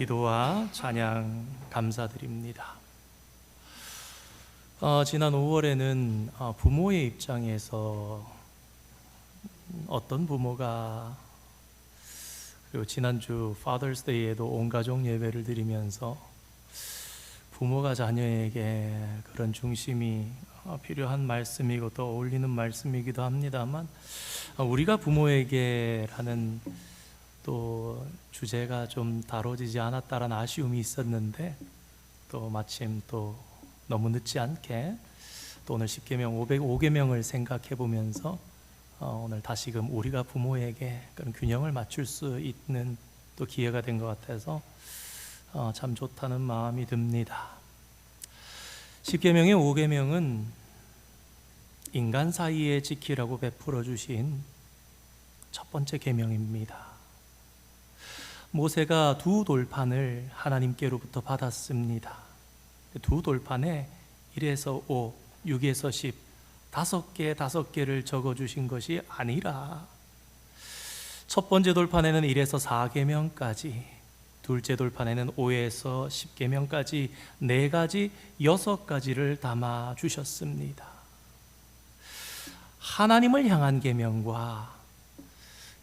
기도와 찬양 감사드립니다. 지난 5월에는 부모의 입장에서 어떤 부모가, 그리고 지난주 Father's Day에도 온 가족 예배를 드리면서 부모가 자녀에게 그런 중심이 필요한 말씀이고 또 어울리는 말씀이기도 합니다만, 우리가 부모에게 라는 또 주제가 좀 다뤄지지 않았다라는 아쉬움이 있었는데, 또 마침 또 너무 늦지 않게 또 오늘 10계명 5계명을 생각해 보면서 오늘 다시금 우리가 부모에게 그런 균형을 맞출 수 있는 또 기회가 된 것 같아서 참 좋다는 마음이 듭니다. 10계명의 5계명은 인간 사이에 지키라고 베풀어 주신 첫 번째 계명입니다. 모세가 두 돌판을 하나님께로부터 받았습니다. 두 돌판에 1에서 5, 6에서 10, 5개를 적어주신 것이 아니라 첫 번째 돌판에는 1에서 4계명까지, 둘째 돌판에는 5에서 10계명까지 4가지, 6가지를 담아주셨습니다. 하나님을 향한 계명과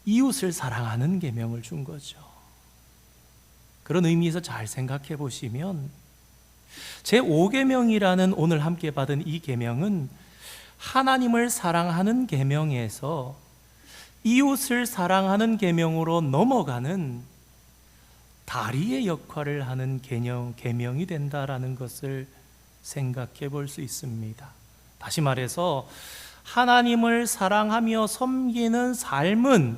이웃을 사랑하는 계명을 준 거죠. 그런 의미에서 잘 생각해 보시면 제5계명이라는 오늘 함께 받은 이 계명은 하나님을 사랑하는 계명에서 이웃을 사랑하는 계명으로 넘어가는 다리의 역할을 하는 계명이 된다라는 것을 생각해 볼 수 있습니다. 다시 말해서 하나님을 사랑하며 섬기는 삶은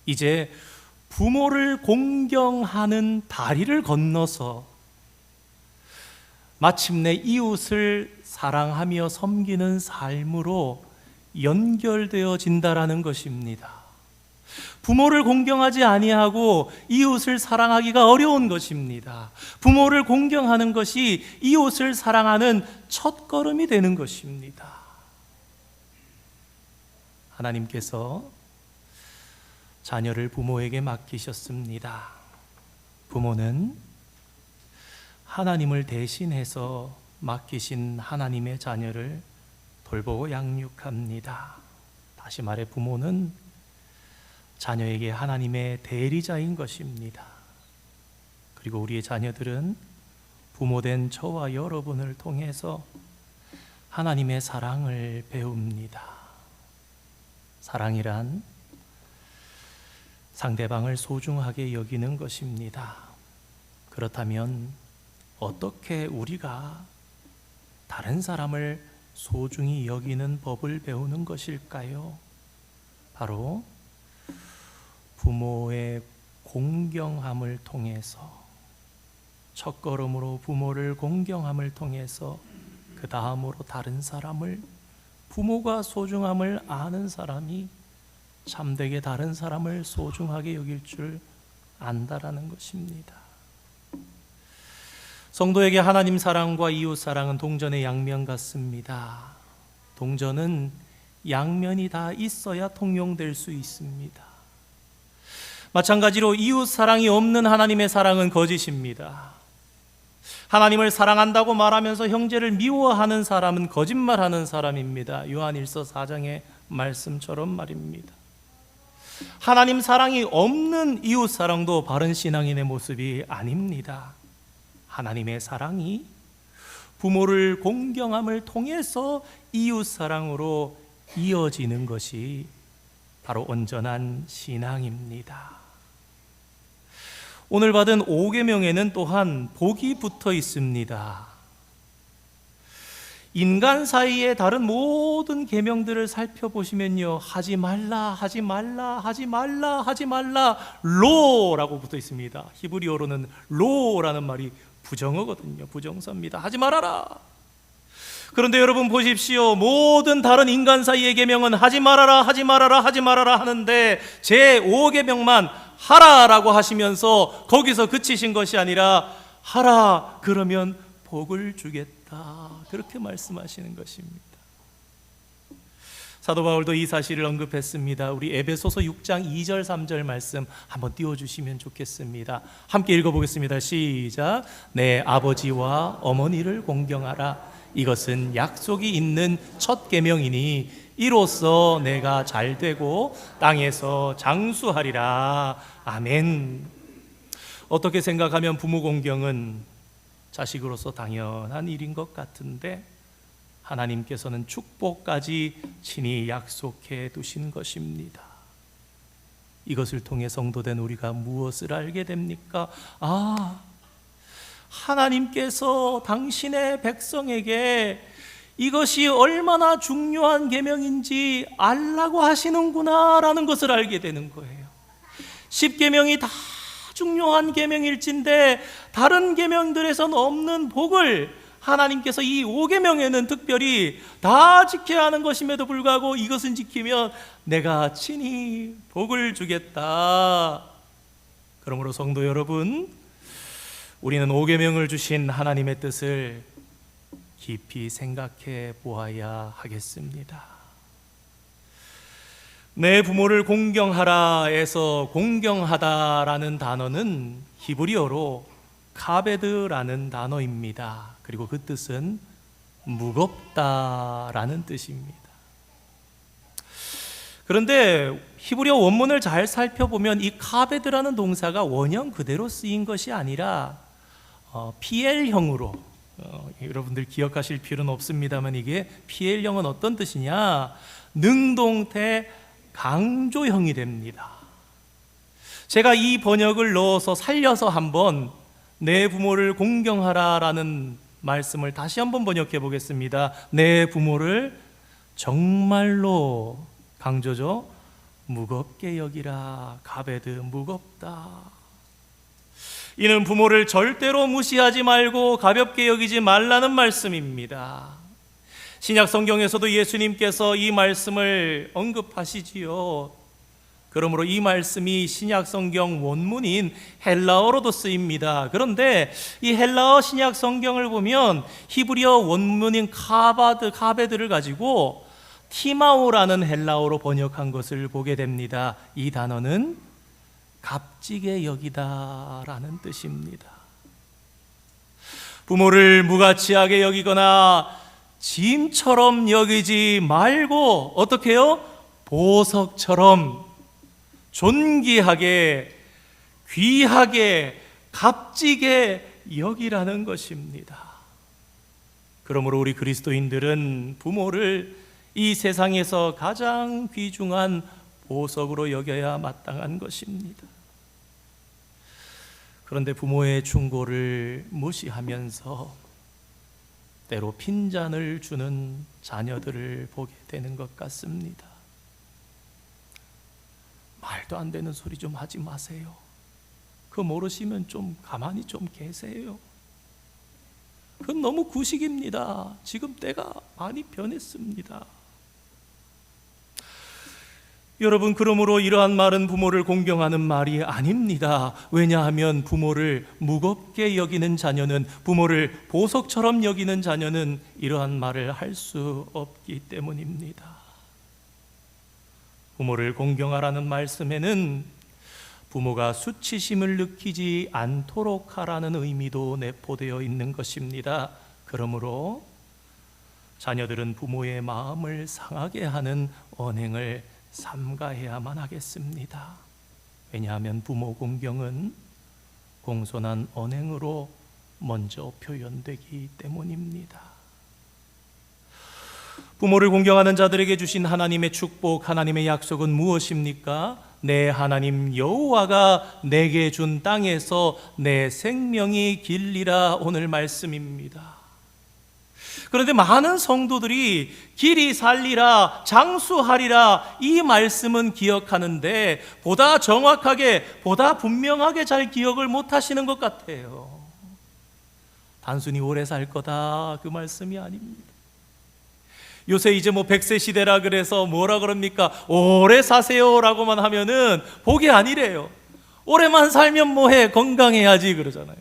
이제 부모를 공경하는 다리를 건너서 마침내 이웃을 사랑하며 섬기는 삶으로 연결되어진다라는 것입니다. 부모를 공경하지 아니하고 이웃을 사랑하기가 어려운 것입니다. 부모를 공경하는 것이 이웃을 사랑하는 첫걸음이 되는 것입니다. 하나님께서 자녀를 부모에게 맡기셨습니다. 부모는 하나님을 대신해서 맡기신 하나님의 자녀를 돌보고 양육합니다. 다시 말해 부모는 자녀에게 하나님의 대리자인 것입니다. 그리고 우리의 자녀들은 부모된 저와 여러분을 통해서 하나님의 사랑을 배웁니다. 사랑이란 상대방을 소중하게 여기는 것입니다. 그렇다면 어떻게 우리가 다른 사람을 소중히 여기는 법을 배우는 것일까요? 바로 부모의 공경함을 통해서, 첫걸음으로 부모를 공경함을 통해서 그 다음으로 다른 사람을, 부모가 소중함을 아는 사람이 참되게 다른 사람을 소중하게 여길 줄 안다라는 것입니다. 성도에게 하나님 사랑과 이웃 사랑은 동전의 양면 같습니다. 동전은 양면이 다 있어야 통용될 수 있습니다. 마찬가지로 이웃 사랑이 없는 하나님의 사랑은 거짓입니다. 하나님을 사랑한다고 말하면서 형제를 미워하는 사람은 거짓말하는 사람입니다. 요한일서 4장의 말씀처럼 말입니다. 하나님 사랑이 없는 이웃 사랑도 바른 신앙인의 모습이 아닙니다. 하나님의 사랑이 부모를 공경함을 통해서 이웃 사랑으로 이어지는 것이 바로 온전한 신앙입니다. 오늘 받은 5계명에는 또한 복이 붙어 있습니다. 인간 사이의 다른 모든 계명들을 살펴보시면요, 하지 말라, 하지 말라, 하지 말라, 하지 말라, 로라고 붙어 있습니다. 히브리어로는 로라는 말이 부정어거든요. 부정사입니다. 하지 말아라. 그런데 여러분 보십시오. 모든 다른 인간 사이의 계명은 하지 말아라, 하지 말아라, 하지 말아라 하는데 제5계명만 하라라고 하시면서 거기서 그치신 것이 아니라 하라 그러면 복을 주겠다, 그렇게 말씀하시는 것입니다. 사도 바울도 이 사실을 언급했습니다. 우리 에베소서 6장 2절 3절 말씀 한번 띄워주시면 좋겠습니다. 함께 읽어보겠습니다. 시작. 내 아버지와 어머니를 공경하라. 이것은 약속이 있는 첫 계명이니 이로써 내가 잘되고 땅에서 장수하리라. 아멘. 어떻게 생각하면 부모 공경은 자식으로서 당연한 일인 것 같은데 하나님께서는 축복까지 친히 약속해 두신 것입니다. 이것을 통해 성도된 우리가 무엇을 알게 됩니까? 하나님께서 당신의 백성에게 이것이 얼마나 중요한 계명인지 알라고 하시는구나 라는 것을 알게 되는 거예요. 10계명이 다 중요한 계명일진데 다른 계명들에선 없는 복을 하나님께서 이 5계명에는 특별히 다 지켜야 하는 것임에도 불구하고 이것은 지키면 내가 친히 복을 주겠다. 그러므로 성도 여러분, 우리는 5계명을 주신 하나님의 뜻을 깊이 생각해 보아야 하겠습니다. 내 부모를 공경하라에서 공경하다라는 단어는 히브리어로 카베드라는 단어입니다. 그리고 그 뜻은 무겁다라는 뜻입니다. 그런데 히브리어 원문을 잘 살펴보면 이 카베드라는 동사가 원형 그대로 쓰인 것이 아니라 PL형으로 여러분들 기억하실 필요는 없습니다만 이게 PL형은 어떤 뜻이냐? 능동태 강조형이 됩니다. 제가 이 번역을 넣어서 살려서 한번 내 부모를 공경하라라는 말씀을 다시 한번 번역해 보겠습니다. 내 부모를 정말로 강조죠. 무겁게 여기라. 가베드, 무겁다. 이는 부모를 절대로 무시하지 말고 가볍게 여기지 말라는 말씀입니다. 신약 성경에서도 예수님께서 이 말씀을 언급하시지요. 그러므로 이 말씀이 신약 성경 원문인 헬라어로도 쓰입니다. 그런데 이 헬라어 신약 성경을 보면 히브리어 원문인 카베드를 가지고 티마오라는 헬라어로 번역한 것을 보게 됩니다. 이 단어는 값지게 여기다라는 뜻입니다. 부모를 무가치하게 여기거나 짐처럼 여기지 말고 어떻게 해요? 보석처럼 존귀하게, 귀하게, 값지게 여기라는 것입니다. 그러므로 우리 그리스도인들은 부모를 이 세상에서 가장 귀중한 보석으로 여겨야 마땅한 것입니다. 그런데 부모의 충고를 무시하면서 때로 핀잔을 주는 자녀들을 보게 되는 것 같습니다. 말도 안 되는 소리 좀 하지 마세요. 그거 모르시면 좀 가만히 좀 계세요. 그건 너무 구식입니다. 지금 때가 많이 변했습니다. 여러분, 그러므로 이러한 말은 부모를 공경하는 말이 아닙니다. 왜냐하면 부모를 무겁게 여기는 자녀는, 부모를 보석처럼 여기는 자녀는 이러한 말을 할 수 없기 때문입니다. 부모를 공경하라는 말씀에는 부모가 수치심을 느끼지 않도록 하라는 의미도 내포되어 있는 것입니다. 그러므로 자녀들은 부모의 마음을 상하게 하는 언행을 삼가해야만 하겠습니다. 왜냐하면 부모 공경은 공손한 언행으로 먼저 표현되기 때문입니다. 부모를 공경하는 자들에게 주신 하나님의 축복, 하나님의 약속은 무엇입니까? 내 하나님 여호와가 내게 준 땅에서 내 생명이 길리라, 오늘 말씀입니다. 그런데 많은 성도들이 길이 살리라, 장수하리라 이 말씀은 기억하는데 보다 정확하게, 보다 분명하게 잘 기억을 못하시는 것 같아요. 단순히 오래 살 거다 그 말씀이 아닙니다. 요새 이제 100세 시대라 그래서 뭐라 그럽니까? 오래 사세요라고만 하면은 복이 아니래요. 오래만 살면 뭐해? 건강해야지 그러잖아요.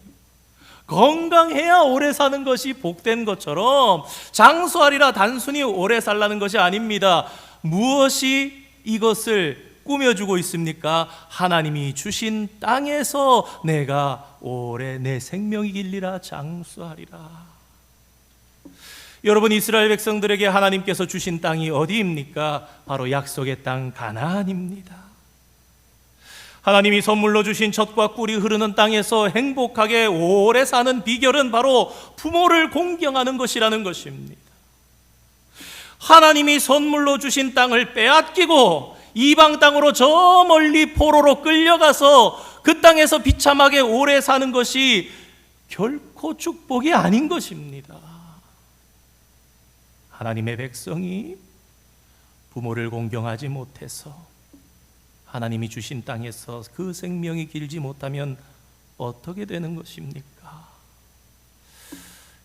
건강해야 오래 사는 것이 복된 것처럼 장수하리라 단순히 오래 살라는 것이 아닙니다. 무엇이 이것을 꾸며주고 있습니까? 하나님이 주신 땅에서 내가 오래 내 생명이 길리라 장수하리라. 여러분, 이스라엘 백성들에게 하나님께서 주신 땅이 어디입니까? 바로 약속의 땅 가나안입니다. 하나님이 선물로 주신 젖과 꿀이 흐르는 땅에서 행복하게 오래 사는 비결은 바로 부모를 공경하는 것이라는 것입니다. 하나님이 선물로 주신 땅을 빼앗기고 이방 땅으로 저 멀리 포로로 끌려가서 그 땅에서 비참하게 오래 사는 것이 결코 축복이 아닌 것입니다. 하나님의 백성이 부모를 공경하지 못해서 하나님이 주신 땅에서 그 생명이 길지 못하면 어떻게 되는 것입니까?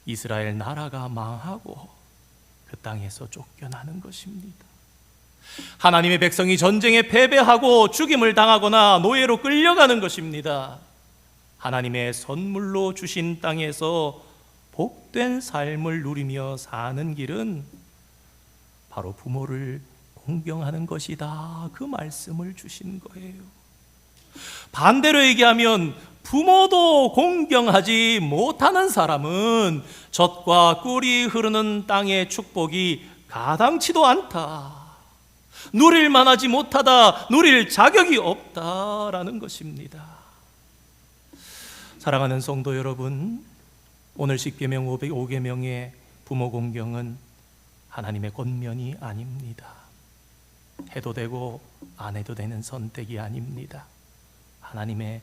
이스라엘 나라가 망하고 그 땅에서 쫓겨나는 것입니다. 하나님의 백성이 전쟁에 패배하고 죽임을 당하거나 노예로 끌려가는 것입니다. 하나님의 선물로 주신 땅에서 복된 삶을 누리며 사는 길은 바로 부모를 공경하는 것이다. 그 말씀을 주신 거예요. 반대로 얘기하면 부모도 공경하지 못하는 사람은 젖과 꿀이 흐르는 땅의 축복이 가당치도 않다. 누릴 만하지 못하다. 누릴 자격이 없다라는 것입니다. 사랑하는 성도 여러분, 오늘 십계명 5계명의 부모 공경은 하나님의 권면이 아닙니다. 해도 되고 안 해도 되는 선택이 아닙니다. 하나님의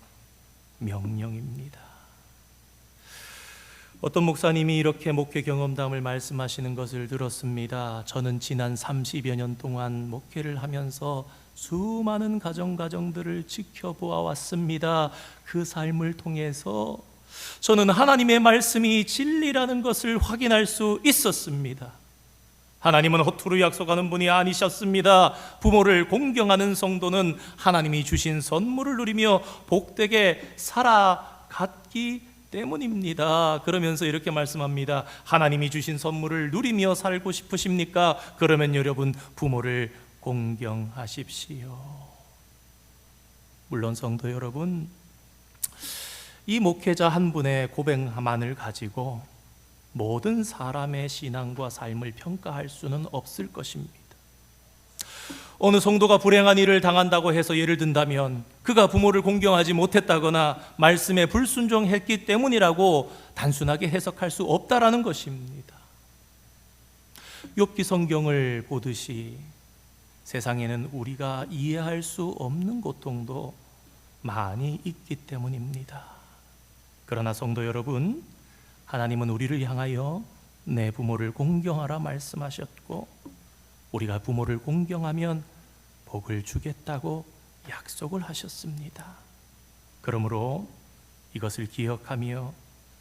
명령입니다. 어떤 목사님이 이렇게 목회 경험담을 말씀하시는 것을 들었습니다. 저는 지난 30여 년 동안 목회를 하면서 수많은 가정들을 지켜보아 왔습니다. 그 삶을 통해서 저는 하나님의 말씀이 진리라는 것을 확인할 수 있었습니다. 하나님은 허투루 약속하는 분이 아니셨습니다. 부모를 공경하는 성도는 하나님이 주신 선물을 누리며 복되게 살아갔기 때문입니다. 그러면서 이렇게 말씀합니다. 하나님이 주신 선물을 누리며 살고 싶으십니까? 그러면 여러분 부모를 공경하십시오. 물론 성도 여러분, 이 목회자 한 분의 고백만을 가지고 모든 사람의 신앙과 삶을 평가할 수는 없을 것입니다. 어느 성도가 불행한 일을 당한다고 해서 예를 든다면 그가 부모를 공경하지 못했다거나 말씀에 불순종했기 때문이라고 단순하게 해석할 수 없다라는 것입니다. 욥기 성경을 보듯이 세상에는 우리가 이해할 수 없는 고통도 많이 있기 때문입니다. 그러나 성도 여러분, 하나님은 우리를 향하여 내 부모를 공경하라 말씀하셨고 우리가 부모를 공경하면 복을 주겠다고 약속을 하셨습니다. 그러므로 이것을 기억하며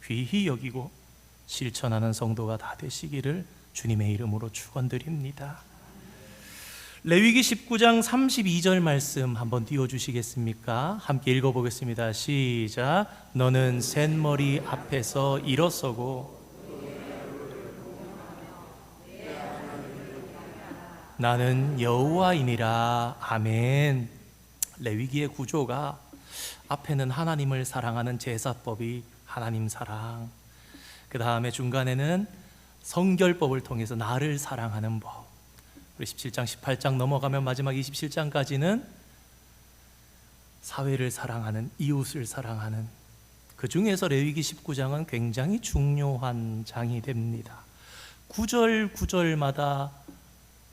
귀히 여기고 실천하는 성도가 다 되시기를 주님의 이름으로 축원드립니다. 레위기 19장 32절 말씀 한번 띄워주시겠습니까? 함께 읽어보겠습니다. 시작. 너는 셋머리 앞에서 일어서고 나는 여호와이니라. 아멘. 레위기의 구조가 앞에는 하나님을 사랑하는 제사법이 하나님 사랑, 그 다음에 중간에는 성결법을 통해서 나를 사랑하는 법, 우리 17장 18장 넘어가면 마지막 27장까지는 사회를 사랑하는, 이웃을 사랑하는, 그 중에서 레위기 19장은 굉장히 중요한 장이 됩니다. 구절 구절마다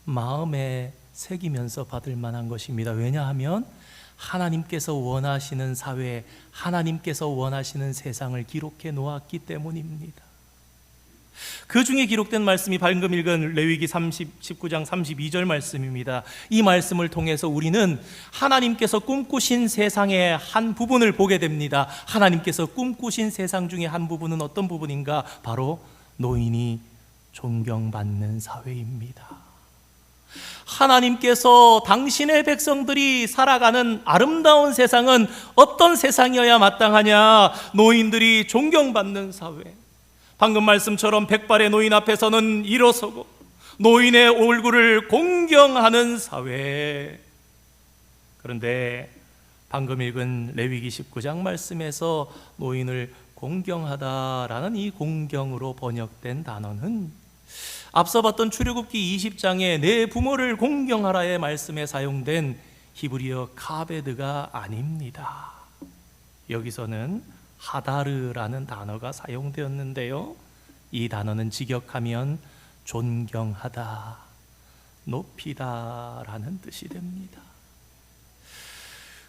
마음에 새기면서 받을 만한 것입니다. 왜냐하면 하나님께서 원하시는 사회, 하나님께서 원하시는 세상을 기록해 놓았기 때문입니다. 그 중에 기록된 말씀이 방금 읽은 레위기 19장 32절 말씀입니다. 이 말씀을 통해서 우리는 하나님께서 꿈꾸신 세상의 한 부분을 보게 됩니다. 하나님께서 꿈꾸신 세상 중에 한 부분은 어떤 부분인가? 바로 노인이 존경받는 사회입니다. 하나님께서 당신의 백성들이 살아가는 아름다운 세상은 어떤 세상이어야 마땅하냐? 노인들이 존경받는 사회. 방금 말씀처럼 백발의 노인 앞에서는 일어서고 노인의 얼굴을 공경하는 사회. 그런데 방금 읽은 레위기 19장 말씀에서 노인을 공경하다라는 이 공경으로 번역된 단어는 앞서 봤던 출애굽기 20장에 내 부모를 공경하라의 말씀에 사용된 히브리어 카베드가 아닙니다. 여기서는 하다르라는 단어가 사용되었는데요, 이 단어는 직역하면 존경하다, 높이다 라는 뜻이 됩니다.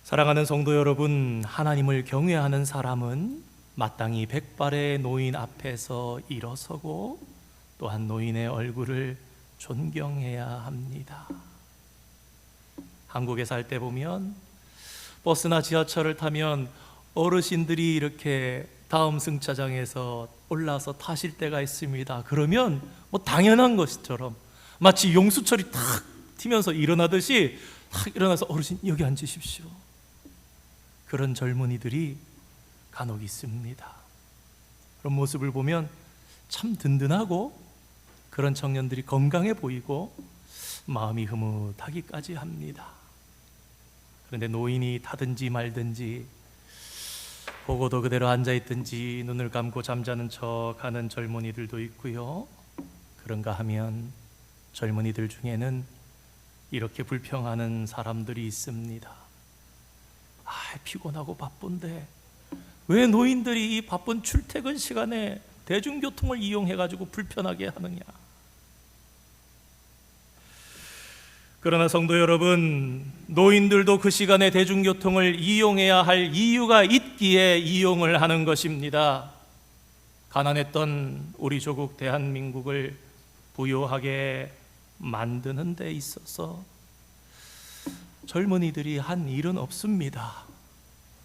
사랑하는 성도 여러분, 하나님을 경외하는 사람은 마땅히 백발의 노인 앞에서 일어서고 또한 노인의 얼굴을 존경해야 합니다. 한국에 살 때 보면 버스나 지하철을 타면 어르신들이 이렇게 다음 승차장에서 올라서 타실 때가 있습니다. 그러면 뭐 당연한 것처럼 마치 용수철이 탁 튀면서 일어나듯이 탁 일어나서 어르신 여기 앉으십시오. 그런 젊은이들이 간혹 있습니다. 그런 모습을 보면 참 든든하고 그런 청년들이 건강해 보이고 마음이 흐뭇하기까지 합니다. 그런데 노인이 타든지 말든지 보고도 그대로 앉아있든지 눈을 감고 잠자는 척하는 젊은이들도 있고요, 그런가 하면 젊은이들 중에는 이렇게 불평하는 사람들이 있습니다. 피곤하고 바쁜데 왜 노인들이 이 바쁜 출퇴근 시간에 대중교통을 이용해가지고 불편하게 하느냐. 그러나 성도 여러분, 노인들도 그 시간에 대중교통을 이용해야 할 이유가 있기에 이용을 하는 것입니다. 가난했던 우리 조국 대한민국을 부유하게 만드는 데 있어서 젊은이들이 한 일은 없습니다.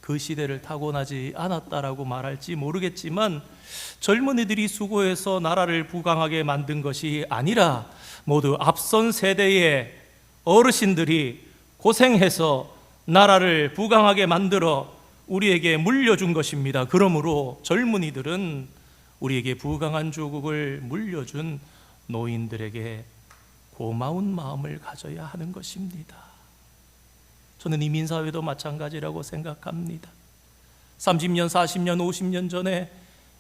그 시대를 타고나지 않았다라고 말할지 모르겠지만 젊은이들이 수고해서 나라를 부강하게 만든 것이 아니라 모두 앞선 세대의 어르신들이 고생해서 나라를 부강하게 만들어 우리에게 물려준 것입니다. 그러므로 젊은이들은 우리에게 부강한 조국을 물려준 노인들에게 고마운 마음을 가져야 하는 것입니다. 저는 이민사회도 마찬가지라고 생각합니다. 30년, 40년, 50년 전에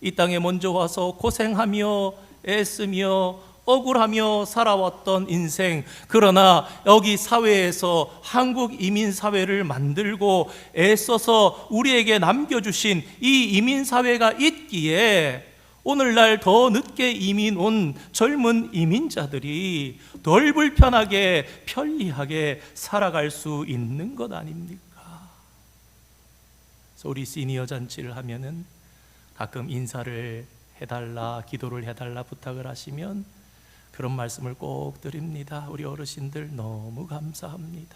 이 땅에 먼저 와서 고생하며 애쓰며 억울하며 살아왔던 인생, 그러나 여기 사회에서 한국 이민사회를 만들고 애써서 우리에게 남겨주신 이 이민사회가 있기에 오늘날 더 늦게 이민 온 젊은 이민자들이 덜 불편하게 편리하게 살아갈 수 있는 것 아닙니까? 그래서 우리 시니어 잔치를 하면은 가끔 인사를 해달라, 기도를 해달라 부탁을 하시면 그런 말씀을 꼭 드립니다. 우리 어르신들 너무 감사합니다.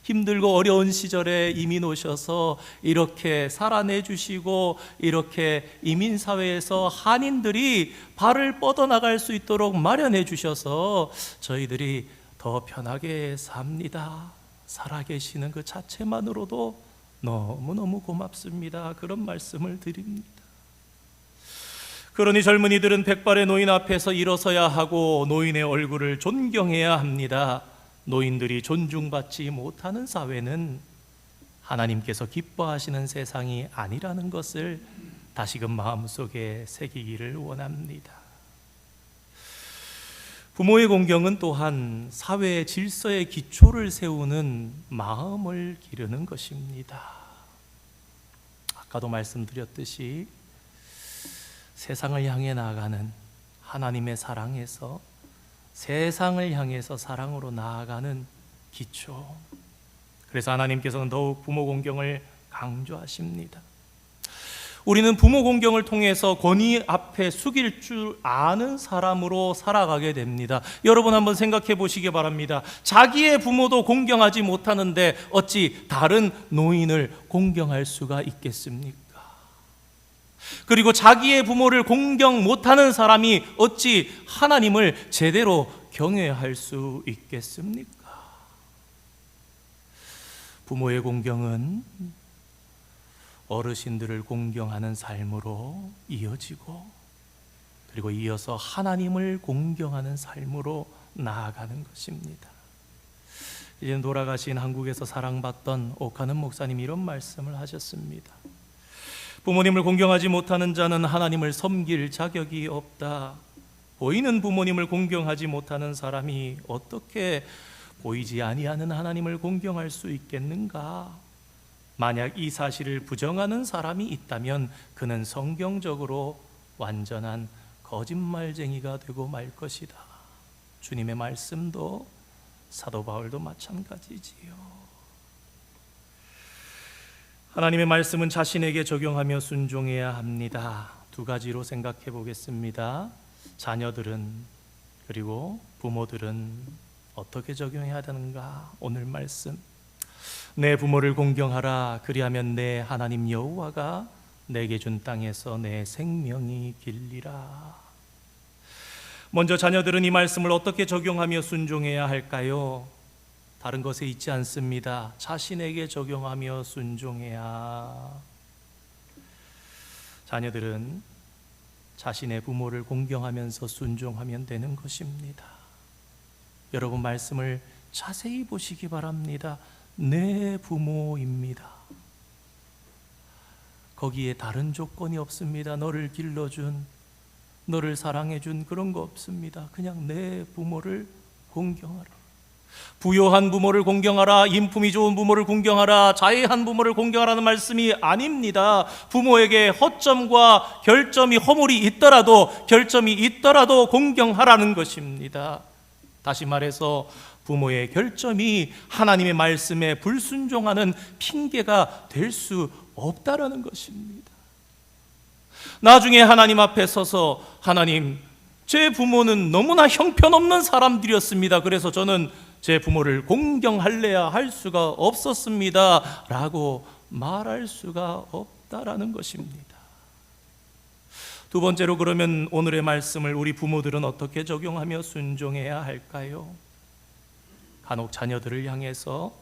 힘들고 어려운 시절에 이민 오셔서 이렇게 살아내주시고 이렇게 이민사회에서 한인들이 발을 뻗어나갈 수 있도록 마련해 주셔서 저희들이 더 편하게 삽니다. 살아계시는 그 자체만으로도 너무너무 고맙습니다. 그런 말씀을 드립니다. 그러니 젊은이들은 백발의 노인 앞에서 일어서야 하고 노인의 얼굴을 존경해야 합니다. 노인들이 존중받지 못하는 사회는 하나님께서 기뻐하시는 세상이 아니라는 것을 다시금 마음속에 새기기를 원합니다. 부모의 공경은 또한 사회의 질서의 기초를 세우는 마음을 기르는 것입니다. 아까도 말씀드렸듯이 세상을 향해 나아가는 하나님의 사랑에서 세상을 향해서 사랑으로 나아가는 기초. 그래서 하나님께서는 더욱 부모 공경을 강조하십니다. 우리는 부모 공경을 통해서 권위 앞에 숙일 줄 아는 사람으로 살아가게 됩니다. 여러분 한번 생각해 보시기 바랍니다. 자기의 부모도 공경하지 못하는데 어찌 다른 노인을 공경할 수가 있겠습니까? 그리고 자기의 부모를 공경 못하는 사람이 어찌 하나님을 제대로 경외할 수 있겠습니까? 부모의 공경은 어르신들을 공경하는 삶으로 이어지고, 그리고 이어서 하나님을 공경하는 삶으로 나아가는 것입니다. 이제 돌아가신 한국에서 사랑받던 옥하는 목사님이 이런 말씀을 하셨습니다. 부모님을 공경하지 못하는 자는 하나님을 섬길 자격이 없다. 보이는 부모님을 공경하지 못하는 사람이 어떻게 보이지 아니하는 하나님을 공경할 수 있겠는가? 만약 이 사실을 부정하는 사람이 있다면 그는 성경적으로 완전한 거짓말쟁이가 되고 말 것이다. 주님의 말씀도 사도 바울도 마찬가지지요. 하나님의 말씀은 자신에게 적용하며 순종해야 합니다. 두 가지로 생각해 보겠습니다. 자녀들은, 그리고 부모들은 어떻게 적용해야 하는가? 오늘 말씀, 내 부모를 공경하라. 그리하면 내 하나님 여호와가 내게 준 땅에서 내 생명이 길리라. 먼저 자녀들은 이 말씀을 어떻게 적용하며 순종해야 할까요? 다른 것에 있지 않습니다. 자신에게 적용하며 순종해야. 자녀들은 자신의 부모를 공경하면서 순종하면 되는 것입니다. 여러분, 말씀을 자세히 보시기 바랍니다. 내 부모입니다. 거기에 다른 조건이 없습니다. 너를 길러준, 너를 사랑해준 그런 거 없습니다. 그냥 내 부모를 공경하라. 부요한 부모를 공경하라. 인품이 좋은 부모를 공경하라. 자애한 부모를 공경하라는 말씀이 아닙니다. 부모에게 허점과 결점이, 허물이 있더라도, 결점이 있더라도 공경하라는 것입니다. 다시 말해서 부모의 결점이 하나님의 말씀에 불순종하는 핑계가 될 수 없다라는 것입니다. 나중에 하나님 앞에 서서, 하나님, 제 부모는 너무나 형편없는 사람들이었습니다. 그래서 저는 제 부모를 공경할래야 할 수가 없었습니다 라고 말할 수가 없다라는 것입니다. 두 번째로, 그러면 오늘의 말씀을 우리 부모들은 어떻게 적용하며 순종해야 할까요? 간혹 자녀들을 향해서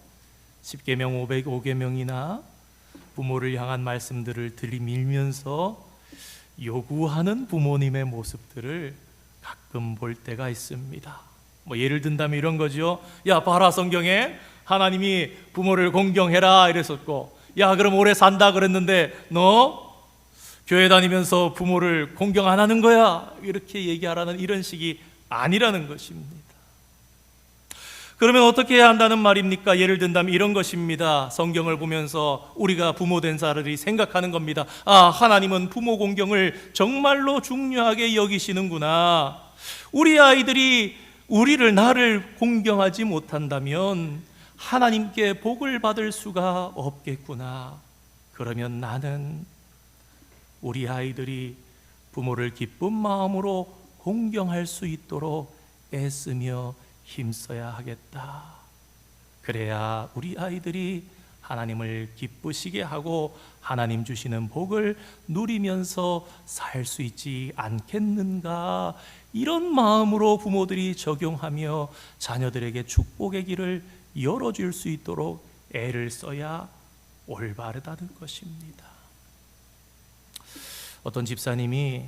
10계명, 5계명이나 부모를 향한 말씀들을 들이밀면서 요구하는 부모님의 모습들을 가끔 볼 때가 있습니다. 예를 든다면 이런 거죠. 야, 봐라, 성경에 하나님이 부모를 공경해라 이랬었고, 야, 그럼 오래 산다 그랬는데 너 교회 다니면서 부모를 공경 안 하는 거야, 이렇게 얘기하라는 이런 식이 아니라는 것입니다. 그러면 어떻게 해야 한다는 말입니까? 예를 든다면 이런 것입니다. 성경을 보면서 우리가 부모 된 사람들이 생각하는 겁니다. 아, 하나님은 부모 공경을 정말로 중요하게 여기시는구나. 우리 아이들이 나를 공경하지 못한다면 하나님께 복을 받을 수가 없겠구나. 그러면 나는 우리 아이들이 부모를 기쁜 마음으로 공경할 수 있도록 애쓰며 힘써야 하겠다. 그래야 우리 아이들이 하나님을 기쁘시게 하고 하나님 주시는 복을 누리면서 살 수 있지 않겠는가. 이런 마음으로 부모들이 적용하며 자녀들에게 축복의 길을 열어줄 수 있도록 애를 써야 올바르다는 것입니다. 어떤 집사님이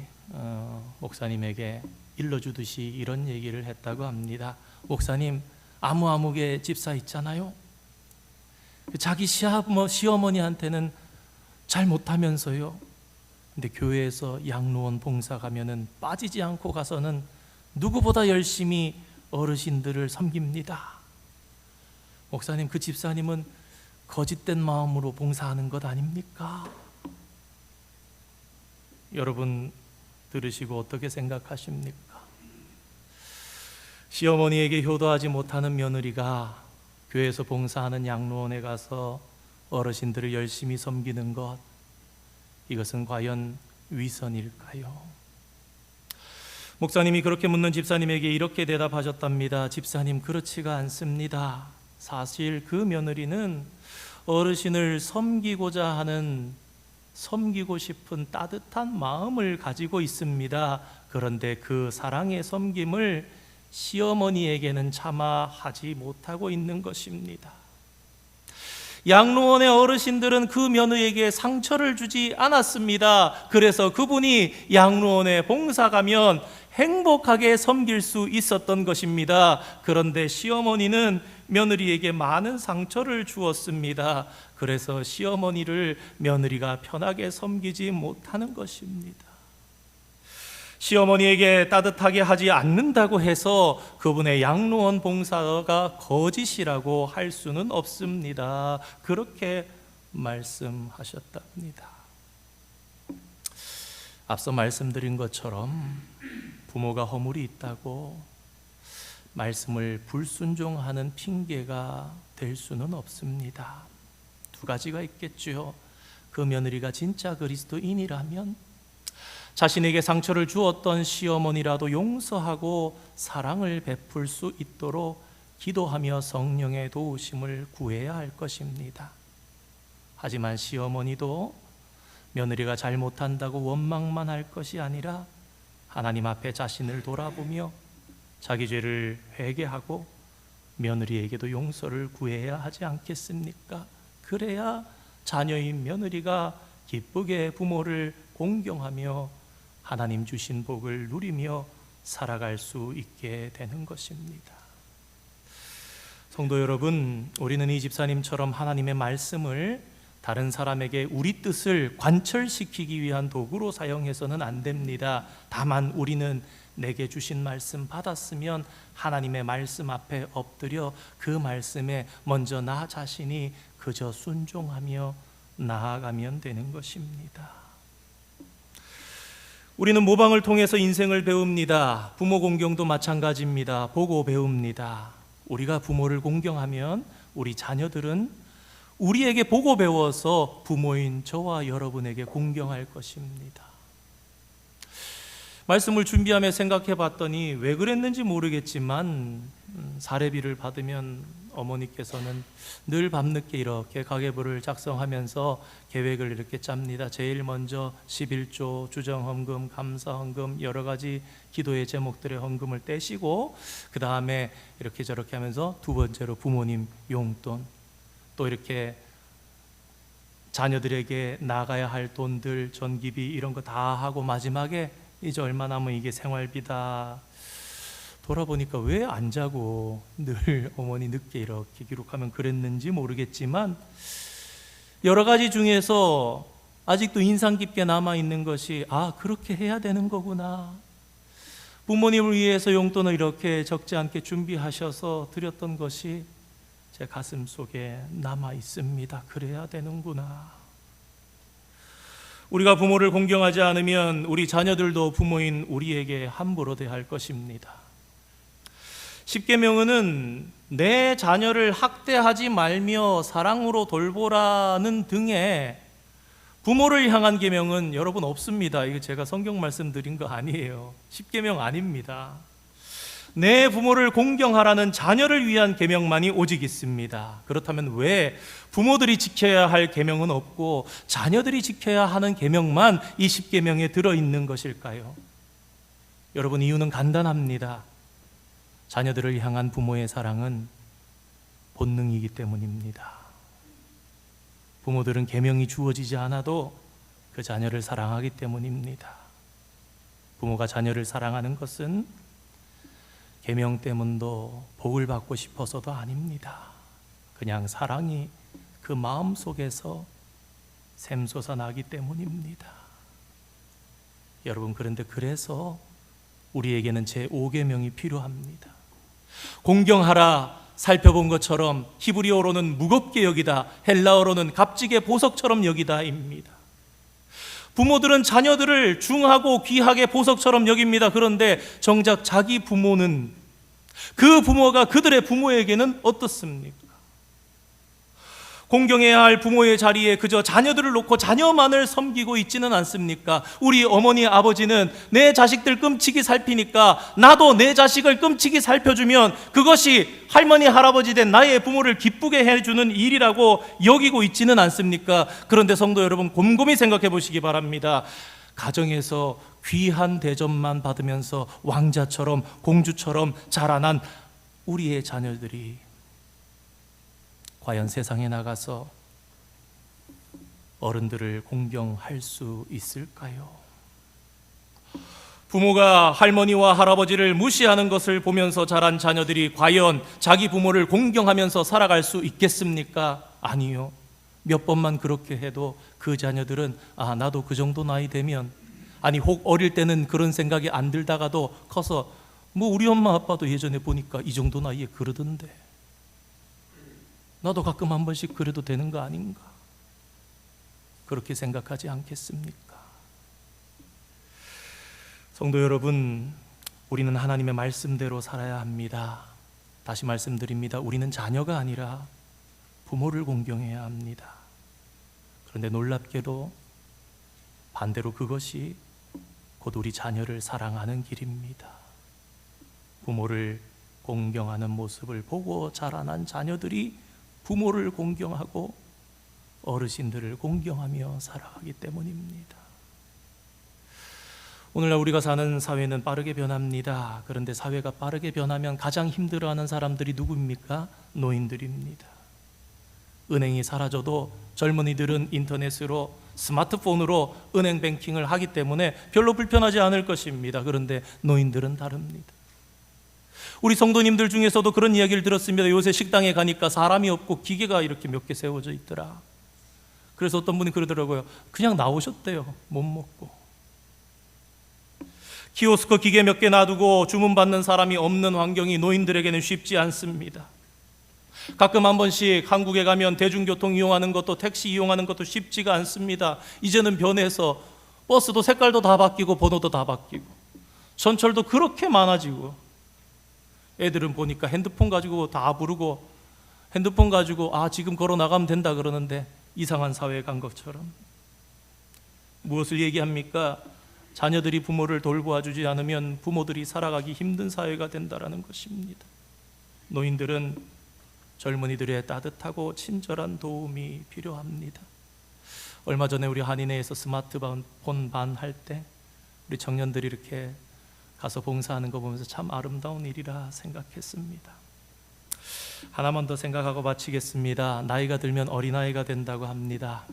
목사님에게 일러주듯이 이런 얘기를 했다고 합니다. 목사님, 아무개 집사 있잖아요. 자기 시어머니한테는 잘 못하면서요, 근데 교회에서 양로원 봉사 가면은 빠지지 않고 가서는 누구보다 열심히 어르신들을 섬깁니다. 목사님, 그 집사님은 거짓된 마음으로 봉사하는 것 아닙니까? 여러분 들으시고 어떻게 생각하십니까? 시어머니에게 효도하지 못하는 며느리가 교회에서 봉사하는 양로원에 가서 어르신들을 열심히 섬기는 것, 이것은 과연 위선일까요? 목사님이 그렇게 묻는 집사님에게 이렇게 대답하셨답니다. 집사님, 그렇지가 않습니다. 사실 그 며느리는 어르신을 섬기고자 하는, 섬기고 싶은 따뜻한 마음을 가지고 있습니다. 그런데 그 사랑의 섬김을 시어머니에게는 차마 하지 못하고 있는 것입니다. 양로원의 어르신들은 그 며느리에게 상처를 주지 않았습니다. 그래서 그분이 양로원에 봉사 가면 행복하게 섬길 수 있었던 것입니다. 그런데 시어머니는 며느리에게 많은 상처를 주었습니다. 그래서 시어머니를 며느리가 편하게 섬기지 못하는 것입니다. 시어머니에게 따뜻하게 하지 않는다고 해서 그분의 양로원 봉사가 거짓이라고 할 수는 없습니다. 그렇게 말씀하셨답니다. 앞서 말씀드린 것처럼 부모가 허물이 있다고 말씀을 불순종하는 핑계가 될 수는 없습니다. 두 가지가 있겠죠. 그 며느리가 진짜 그리스도인이라면 자신에게 상처를 주었던 시어머니라도 용서하고 사랑을 베풀 수 있도록 기도하며 성령의 도우심을 구해야 할 것입니다. 하지만 시어머니도 며느리가 잘못한다고 원망만 할 것이 아니라 하나님 앞에 자신을 돌아보며 자기 죄를 회개하고 며느리에게도 용서를 구해야 하지 않겠습니까? 그래야 자녀인 며느리가 기쁘게 부모를 공경하며 하나님 주신 복을 누리며 살아갈 수 있게 되는 것입니다. 성도 여러분, 우리는 이 집사님처럼 하나님의 말씀을 다른 사람에게 우리 뜻을 관철시키기 위한 도구로 사용해서는 안 됩니다. 다만 우리는 내게 주신 말씀 받았으면 하나님의 말씀 앞에 엎드려 그 말씀에 먼저 나 자신이 그저 순종하며 나아가면 되는 것입니다. 우리는 모방을 통해서 인생을 배웁니다. 부모 공경도 마찬가지입니다. 보고 배웁니다. 우리가 부모를 공경하면 우리 자녀들은 우리에게 보고 배워서 부모인 저와 여러분에게 공경할 것입니다. 말씀을 준비하며 생각해 봤더니 왜 그랬는지 모르겠지만 사례비를 받으면 어머니께서는 늘 밤늦게 이렇게 가계부를 작성하면서 계획을 이렇게 짭니다. 제일 먼저 11조, 주정헌금, 감사헌금, 여러 가지 기도의 제목들의 헌금을 떼시고 그 다음에 이렇게 저렇게 하면서 두 번째로 부모님 용돈, 또 이렇게 자녀들에게 나가야 할 돈들, 전기비 이런 거 다 하고 마지막에 이제 얼마 남은 이게 생활비다. 돌아보니까 왜 안 자고 늘 어머니 늦게 이렇게 기록하면 그랬는지 모르겠지만 여러 가지 중에서 아직도 인상 깊게 남아있는 것이 그렇게 해야 되는 거구나. 부모님을 위해서 용돈을 이렇게 적지 않게 준비하셔서 드렸던 것이 제 가슴 속에 남아 있습니다. 그래야 되는구나. 우리가 부모를 공경하지 않으면 우리 자녀들도 부모인 우리에게 함부로 대할 것입니다. 십계명은 내 자녀를 학대하지 말며 사랑으로 돌보라는 등의 부모를 향한 계명은 여러분 없습니다. 이거 제가 성경 말씀드린 거 아니에요. 십계명 아닙니다. 내 부모를 공경하라는 자녀를 위한 계명만이 오직 있습니다. 그렇다면 왜 부모들이 지켜야 할 계명은 없고 자녀들이 지켜야 하는 계명만 이 십계명에 들어있는 것일까요? 여러분, 이유는 간단합니다. 자녀들을 향한 부모의 사랑은 본능이기 때문입니다. 부모들은 계명이 주어지지 않아도 그 자녀를 사랑하기 때문입니다. 부모가 자녀를 사랑하는 것은 계명 때문도 복을 받고 싶어서도 아닙니다. 그냥 사랑이 그 마음 속에서 샘솟아 나기 때문입니다. 여러분, 그런데 그래서 우리에게는 제5계명이 필요합니다. 공경하라 살펴본 것처럼 히브리어로는 무겁게 여기다, 헬라어로는 값지게 보석처럼 여기다입니다. 부모들은 자녀들을 중하고 귀하게 보석처럼 여깁니다. 그런데 정작 자기 부모는, 그 부모가 그들의 부모에게는 어떻습니까? 공경해야 할 부모의 자리에 그저 자녀들을 놓고 자녀만을 섬기고 있지는 않습니까? 우리 어머니 아버지는 내 자식들 끔찍이 살피니까 나도 내 자식을 끔찍이 살펴주면 그것이 할머니 할아버지 된 나의 부모를 기쁘게 해주는 일이라고 여기고 있지는 않습니까? 그런데 성도 여러분, 곰곰이 생각해 보시기 바랍니다. 가정에서 귀한 대접만 받으면서 왕자처럼 공주처럼 자라난 우리의 자녀들이 과연 세상에 나가서 어른들을 공경할 수 있을까요? 부모가 할머니와 할아버지를 무시하는 것을 보면서 자란 자녀들이 과연 자기 부모를 공경하면서 살아갈 수 있겠습니까? 아니요. 몇 번만 그렇게 해도 그 자녀들은 나도 그 정도 나이 되면, 아니 혹 어릴 때는 그런 생각이 안 들다가도 커서 우리 엄마 아빠도 예전에 보니까 이 정도 나이에 그러던데 나도 가끔 한 번씩 그래도 되는 거 아닌가, 그렇게 생각하지 않겠습니까? 성도 여러분, 우리는 하나님의 말씀대로 살아야 합니다. 다시 말씀드립니다. 우리는 자녀가 아니라 부모를 공경해야 합니다. 그런데 놀랍게도 반대로 그것이 곧 우리 자녀를 사랑하는 길입니다. 부모를 공경하는 모습을 보고 자라난 자녀들이 부모를 공경하고 어르신들을 공경하며 살아가기 때문입니다. 오늘날 우리가 사는 사회는 빠르게 변합니다. 그런데 사회가 빠르게 변하면 가장 힘들어하는 사람들이 누구입니까? 노인들입니다. 은행이 사라져도 젊은이들은 인터넷으로, 스마트폰으로 은행 뱅킹을 하기 때문에 별로 불편하지 않을 것입니다. 그런데 노인들은 다릅니다. 우리 성도님들 중에서도 그런 이야기를 들었습니다. 요새 식당에 가니까 사람이 없고 기계가 이렇게 몇 개 세워져 있더라. 그래서 어떤 분이 그러더라고요. 그냥 나오셨대요. 못 먹고. 키오스크 기계 몇 개 놔두고 주문받는 사람이 없는 환경이 노인들에게는 쉽지 않습니다. 가끔 한 번씩 한국에 가면 대중교통 이용하는 것도, 택시 이용하는 것도 쉽지가 않습니다. 이제는 변해서 버스도 색깔도 다 바뀌고 번호도 다 바뀌고 전철도 그렇게 많아지고, 애들은 보니까 핸드폰 가지고 다 부르고, 핸드폰 가지고 지금 걸어 나가면 된다 그러는데 이상한 사회에 간 것처럼. 무엇을 얘기합니까? 자녀들이 부모를 돌보아주지 않으면 부모들이 살아가기 힘든 사회가 된다라는 것입니다. 노인들은 젊은이들의 따뜻하고 친절한 도움이 필요합니다. 얼마 전에 우리 한인회에서 스마트폰 반 할 때 우리 청년들이 이렇게 가서 봉사하는 거 보면서 참 아름다운 일이라 생각했습니다. 하나만 더 생각하고 마치겠습니다. 나이가 들면 어린아이가 된다고 합니다.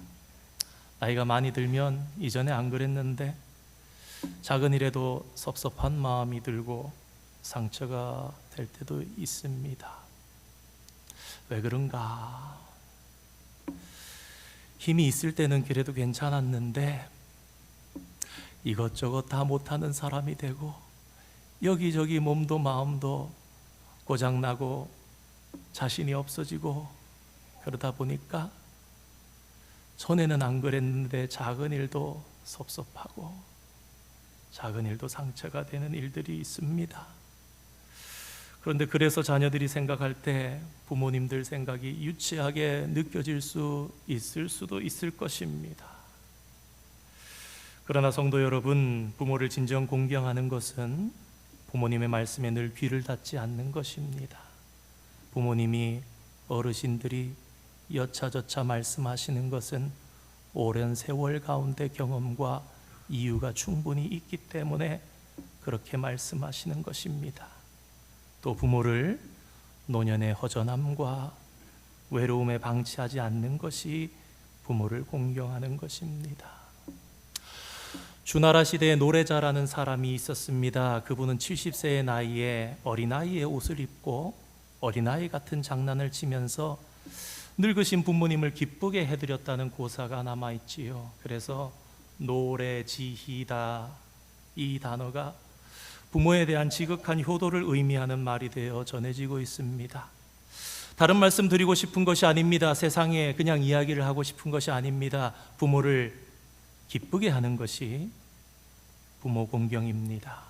나이가 많이 들면 이전에 안 그랬는데 작은 일에도 섭섭한 마음이 들고 상처가 될 때도 있습니다. 왜 그런가? 힘이 있을 때는 그래도 괜찮았는데 이것저것 다 못하는 사람이 되고 여기저기 몸도 마음도 고장나고 자신이 없어지고 그러다 보니까 전에는 안 그랬는데 작은 일도 섭섭하고 작은 일도 상처가 되는 일들이 있습니다. 그런데 그래서 자녀들이 생각할 때 부모님들 생각이 유치하게 느껴질 수 있을 수도 있을 것입니다. 그러나 성도 여러분, 부모를 진정 공경하는 것은 부모님의 말씀에 늘 귀를 닫지 않는 것입니다. 부모님이, 어르신들이 여차저차 말씀하시는 것은 오랜 세월 가운데 경험과 이유가 충분히 있기 때문에 그렇게 말씀하시는 것입니다. 또 부모를 노년의 허전함과 외로움에 방치하지 않는 것이 부모를 공경하는 것입니다. 주나라 시대에 노래자라는 사람이 있었습니다. 그분은 70세의 나이에 어린아이의 옷을 입고 어린아이 같은 장난을 치면서 늙으신 부모님을 기쁘게 해드렸다는 고사가 남아있지요. 그래서 노래지희다, 이 단어가 부모에 대한 지극한 효도를 의미하는 말이 되어 전해지고 있습니다. 다른 말씀 드리고 싶은 것이 아닙니다. 세상에 그냥 이야기를 하고 싶은 것이 아닙니다. 부모를 기쁘게 하는 것이 부모 공경입니다.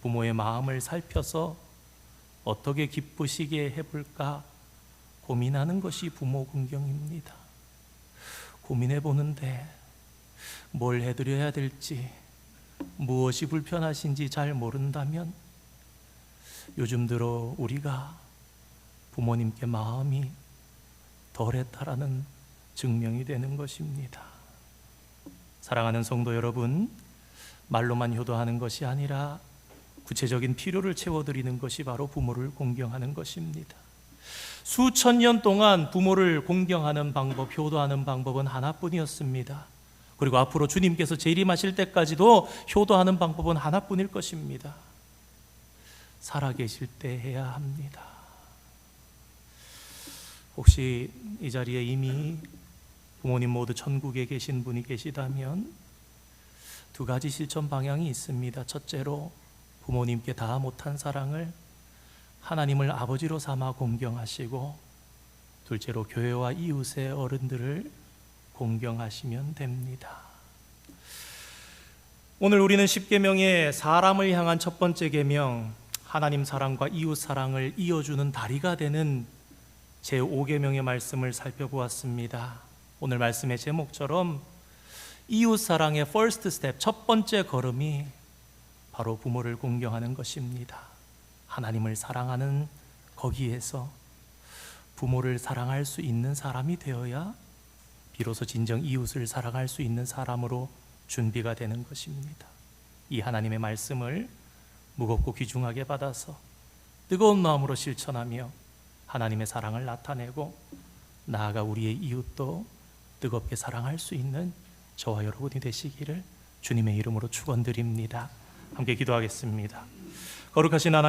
부모의 마음을 살펴서 어떻게 기쁘시게 해볼까 고민하는 것이 부모 공경입니다. 고민해 보는데 뭘 해드려야 될지, 무엇이 불편하신지 잘 모른다면 요즘 들어 우리가 부모님께 마음이 덜했다라는 증명이 되는 것입니다. 사랑하는 성도 여러분, 말로만 효도하는 것이 아니라 구체적인 필요를 채워드리는 것이 바로 부모를 공경하는 것입니다. 수천 년 동안 부모를 공경하는 방법, 효도하는 방법은 하나뿐이었습니다. 그리고 앞으로 주님께서 재림하실 때까지도 효도하는 방법은 하나뿐일 것입니다. 살아계실 때 해야 합니다. 혹시 이 자리에 이미 부모님 모두 천국에 계신 분이 계시다면 두 가지 실천 방향이 있습니다. 첫째로 부모님께 다 못한 사랑을 하나님을 아버지로 삼아 공경하시고, 둘째로 교회와 이웃의 어른들을 공경하시면 됩니다. 오늘 우리는 10계명의 사람을 향한 첫 번째 계명, 하나님 사랑과 이웃 사랑을 이어주는 다리가 되는 제5계명의 말씀을 살펴보았습니다. 오늘 말씀의 제목처럼 이웃 사랑의 first step, 첫 번째 걸음이 바로 부모를 공경하는 것입니다. 하나님을 사랑하는 거기에서 부모를 사랑할 수 있는 사람이 되어야 비로소 진정 이웃을 사랑할 수 있는 사람으로 준비가 되는 것입니다. 이 하나님의 말씀을 무겁고 귀중하게 받아서 뜨거운 마음으로 실천하며 하나님의 사랑을 나타내고 나아가 우리의 이웃도 뜨겁게 사랑할 수 있는 저와 여러분이 되시기를 주님의 이름으로 축원드립니다. 함께 기도하겠습니다. 거룩하신 하나님,